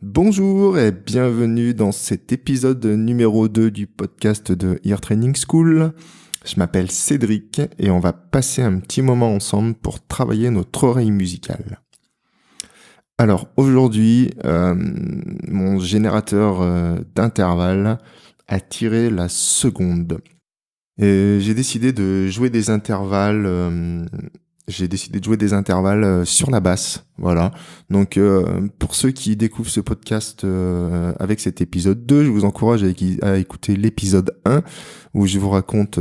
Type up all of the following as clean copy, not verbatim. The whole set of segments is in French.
Bonjour et bienvenue dans cet épisode numéro 2 du podcast de Ear Training School. Je m'appelle Cédric et on va passer un petit moment ensemble pour travailler notre oreille musicale. Alors aujourd'hui, mon générateur d'intervalles a tiré la seconde. Et j'ai décidé de jouer des intervalles. Sur la basse, voilà. Donc, pour ceux qui découvrent ce podcast avec cet épisode 2, je vous encourage à écouter l'épisode 1 où je vous raconte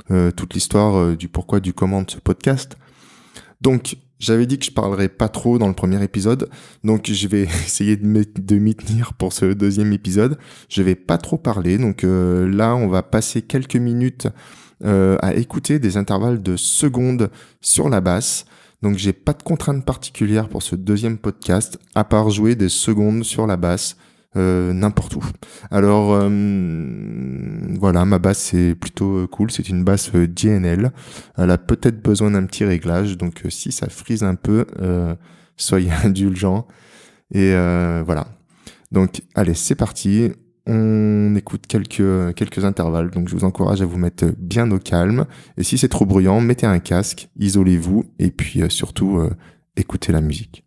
toute l'histoire du pourquoi du comment de ce podcast. Donc, j'avais dit que je parlerais pas trop dans le premier épisode, donc je vais essayer de m'y tenir pour ce deuxième épisode. Je vais pas trop parler, donc là, on va passer quelques minutes à écouter des intervalles de secondes sur la basse. Donc j'ai pas de contrainte particulière pour ce deuxième podcast, à part jouer des secondes sur la basse, n'importe où. Alors voilà, ma basse c'est plutôt cool, c'est une basse JNL. Elle a peut-être besoin d'un petit réglage, donc si ça frise un peu, soyez indulgents. Et voilà. Donc allez, c'est parti. On écoute quelques intervalles, donc je vous encourage à vous mettre bien au calme. Et si c'est trop bruyant, mettez un casque, isolez-vous, et puis surtout, écoutez la musique.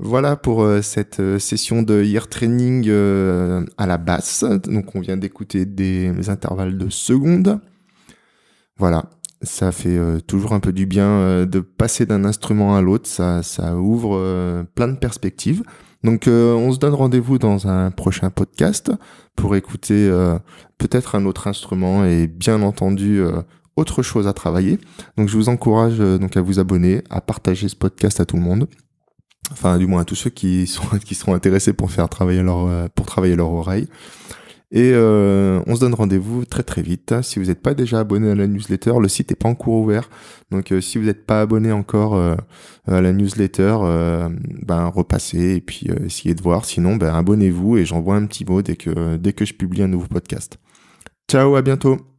Voilà pour cette session de ear training à la basse. Donc on vient d'écouter des intervalles de secondes. Voilà, ça fait toujours un peu du bien de passer d'un instrument à l'autre. Ça ouvre plein de perspectives. Donc on se donne rendez-vous dans un prochain podcast pour écouter peut-être un autre instrument et bien entendu autre chose à travailler. Donc je vous encourage donc à vous abonner, à partager ce podcast à tout le monde. Enfin, du moins à tous ceux qui seront intéressés pour travailler leur oreille. Et on se donne rendez-vous très très vite. Si vous n'êtes pas déjà abonné à la newsletter, le site n'est pas encore ouvert. Donc si vous n'êtes pas abonné encore à la newsletter, repassez et puis essayez de voir. Sinon, abonnez-vous et j'envoie un petit mot dès que je publie un nouveau podcast. Ciao, à bientôt.